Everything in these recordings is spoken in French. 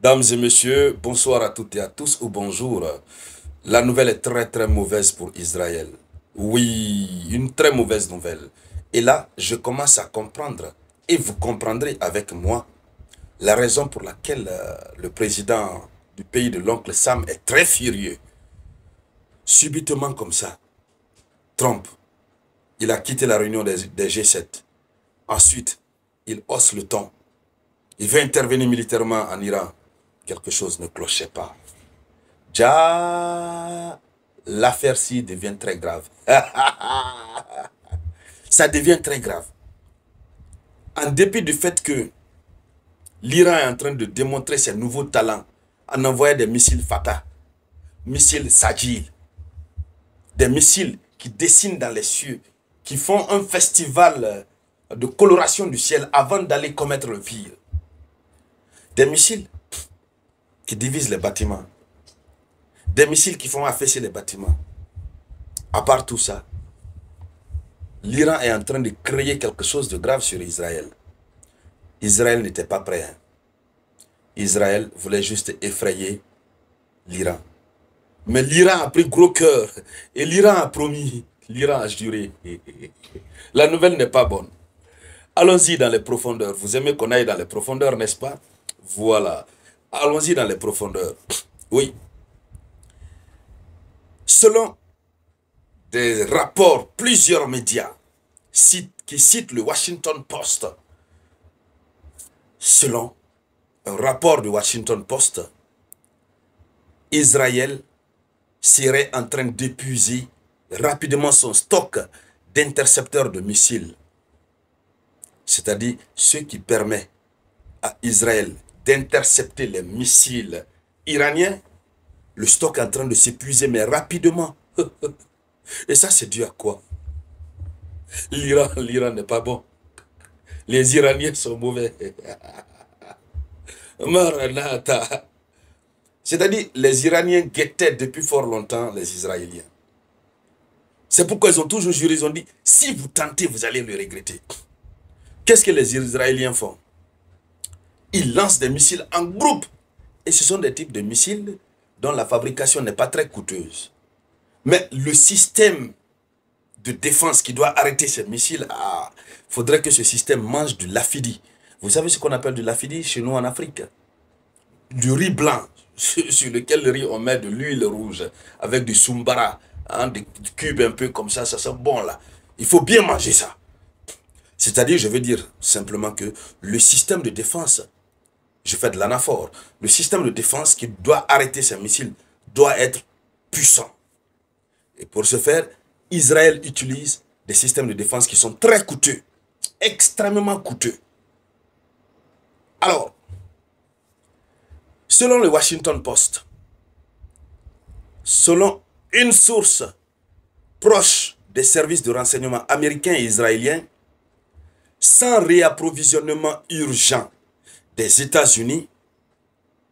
Dames et messieurs, bonsoir à toutes et à tous ou bonjour. La nouvelle est très mauvaise pour Israël. Oui, une très mauvaise nouvelle. Et là, je commence à comprendre, et vous comprendrez avec moi, la raison pour laquelle le président du pays de l'oncle Sam est très furieux. Subitement comme ça, Trump, il a quitté la réunion des G7. Ensuite, il hausse le ton. Il veut intervenir militairement en Iran. Quelque chose ne clochait pas. Déjà, l'affaire-ci devient très grave. Ça devient très grave. En dépit du fait que l'Iran est en train de démontrer ses nouveaux talents en envoyant des missiles Fatah, missiles Sajil, des missiles qui dessinent dans les cieux, qui font un festival de coloration du ciel avant d'aller commettre le pire. Des missiles qui divisent les bâtiments. Des missiles qui font affaisser les bâtiments. À part tout ça, l'Iran est en train de créer quelque chose de grave sur Israël. Israël n'était pas prêt. Hein. Israël voulait juste effrayer l'Iran. Mais l'Iran a pris gros cœur. Et l'Iran a promis. L'Iran a juré. La nouvelle n'est pas bonne. Allons-y dans les profondeurs. Vous aimez qu'on aille dans les profondeurs, n'est-ce pas? Voilà. Allons-y dans les profondeurs. Oui. Selon des rapports, plusieurs médias qui citent le Washington Post, selon un rapport du Washington Post, Israël serait en train d'épuiser rapidement son stock d'intercepteurs de missiles. C'est-à-dire ce qui permet à Israël d'intercepter les missiles iraniens. Le stock est en train de s'épuiser, mais rapidement. Et ça, c'est dû à quoi? L'Iran n'est pas bon. Les Iraniens sont mauvais. Maranatha. C'est-à-dire, les Iraniens guettaient depuis fort longtemps les Israéliens. C'est pourquoi ils ont toujours juré, ils ont dit, si vous tentez, vous allez le regretter. Qu'est-ce que les Israéliens font? Ils lancent des missiles en groupe. Et ce sont des types de missiles dont la fabrication n'est pas très coûteuse. Mais le système de défense qui doit arrêter ces missiles, il faudrait que ce système mange du lafidi. Vous savez ce qu'on appelle du lafidi chez nous en Afrique? Du riz blanc, sur lequel le riz on met de l'huile rouge, avec du sumbara, hein, des cubes un peu comme ça sent bon là. Il faut bien manger ça. C'est-à-dire, je veux dire simplement que le système de défense, je fais de l'anaphore, le système de défense qui doit arrêter ces missiles doit être puissant. Et pour ce faire, Israël utilise des systèmes de défense qui sont très coûteux, extrêmement coûteux. Alors, selon le Washington Post, selon une source proche des services de renseignement américains et israéliens, sans réapprovisionnement urgent des États-Unis,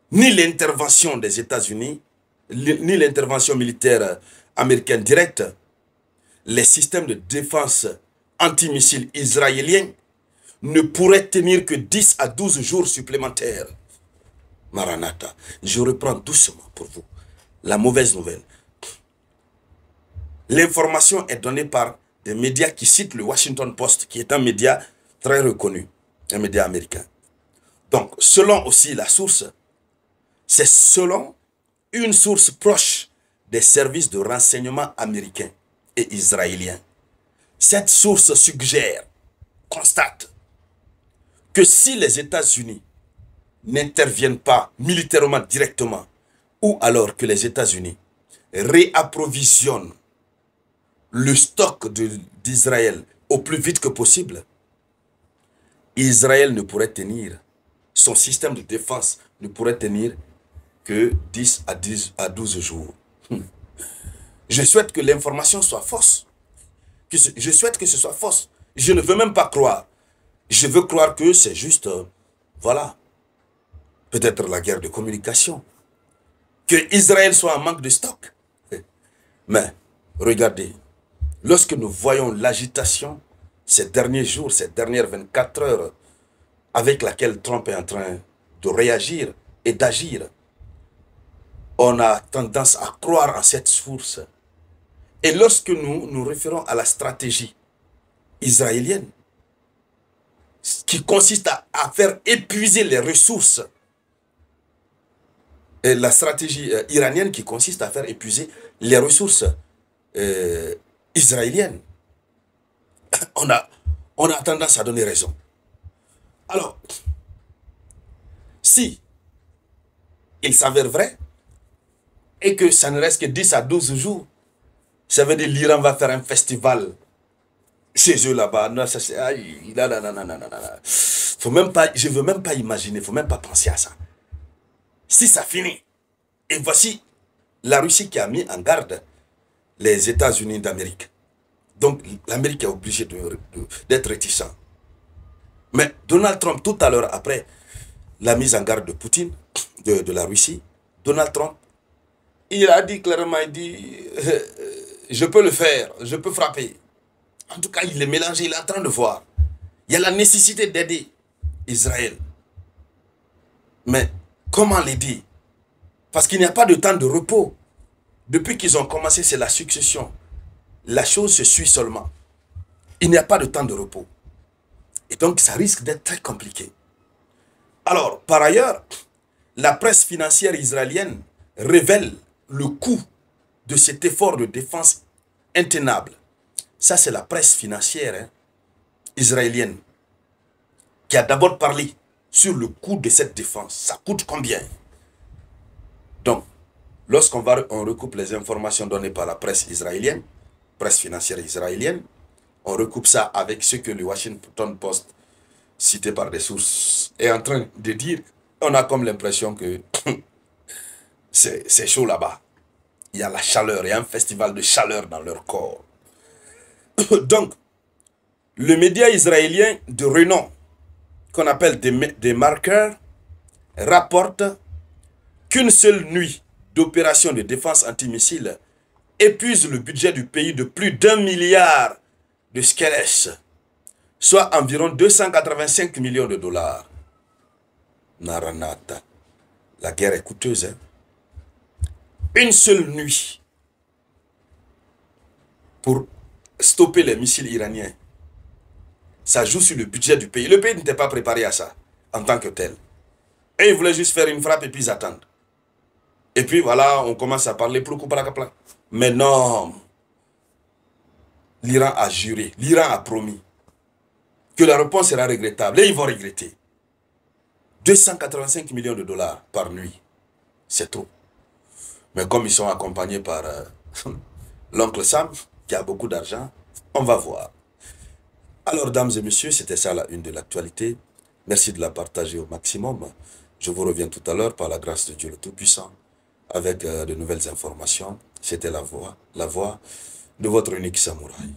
ni l'intervention des États-Unis, ni l'intervention militaire américaine directe, les systèmes de défense antimissiles israéliens ne pourraient tenir que 10 à 12 jours supplémentaires. Maranatha, je reprends doucement pour vous la mauvaise nouvelle. L'information est donnée par des médias qui citent le Washington Post, qui est un média très reconnu, un média américain. Donc, selon aussi la source, c'est selon une source proche des services de renseignement américains et israéliens. Cette source suggère, constate, que si les États-Unis n'interviennent pas militairement directement, ou alors que les États-Unis réapprovisionnent le stock d'Israël au plus vite que possible, Israël ne pourrait tenir, son système de défense ne pourrait tenir que 10 à 12 jours. Je souhaite que l'information soit fausse. Je souhaite que ce soit fausse. Je ne veux même pas croire. Je veux croire que c'est juste, voilà, peut-être la guerre de communication. Que Israël soit en manque de stock. Mais, regardez, lorsque nous voyons l'agitation ces derniers jours, ces dernières 24 heures, avec laquelle Trump est en train de réagir et d'agir, on a tendance à croire en cette source. Et lorsque nous nous référons à la stratégie israélienne, qui consiste à faire épuiser les ressources, et la stratégie iranienne qui consiste à faire épuiser les ressources israéliennes, on a tendance à donner raison. Alors, si il s'avère vrai, et que ça ne reste que 10 à 12 jours, ça veut dire l'Iran va faire un festival chez eux là-bas. Non, ça c'est... Non, non, non, non, non, non. Faut même pas, je ne veux même pas imaginer, il ne faut même pas penser à ça. Si ça finit, et voici la Russie qui a mis en garde les États-Unis d'Amérique. Donc l'Amérique est obligée d'être réticent. Mais Donald Trump, tout à l'heure après la mise en garde de Poutine, de la Russie, Donald Trump, il a dit clairement, il dit, je peux le faire, je peux frapper. En tout cas, il est mélangé, il est en train de voir. Il y a la nécessité d'aider Israël. Mais comment l'aider? Parce qu'il n'y a pas de temps de repos. Depuis qu'ils ont commencé, c'est la succession. La chose se suit seulement. Il n'y a pas de temps de repos. Et donc, ça risque d'être très compliqué. Alors, par ailleurs, la presse financière israélienne révèle le coût de cet effort de défense intenable. Ça, c'est la presse financière israélienne qui a d'abord parlé sur le coût de cette défense. Ça coûte combien? Donc, lorsqu'on recoupe les informations données par la presse israélienne, presse financière israélienne, on recoupe ça avec ce que le Washington Post, cité par des sources, est en train de dire. On a comme l'impression que c'est chaud là-bas. Il y a la chaleur, il y a un festival de chaleur dans leur corps. Donc, le média israélien de renom, qu'on appelle des marqueurs, rapporte qu'une seule nuit d'opération de défense antimissile épuise le budget du pays de plus d'1 milliard de shekels, soit environ 285 millions de dollars. Naranata. La guerre est coûteuse. Hein? Une seule nuit pour stopper les missiles iraniens. Ça joue sur le budget du pays. Le pays n'était pas préparé à ça, en tant que tel. Et ils voulaient juste faire une frappe et puis ils attendent. Et puis voilà, on commence à parler pour le coup. Mais non. L'Iran a juré, l'Iran a promis que la réponse sera regrettable. Et ils vont regretter. 285 millions de dollars par nuit. C'est trop. Mais comme ils sont accompagnés par l'oncle Sam, qui a beaucoup d'argent, on va voir. Alors, dames et messieurs, c'était ça la une de l'actualité. Merci de la partager au maximum. Je vous reviens tout à l'heure par la grâce de Dieu le Tout-Puissant avec de nouvelles informations. C'était la voix de votre unique samouraï.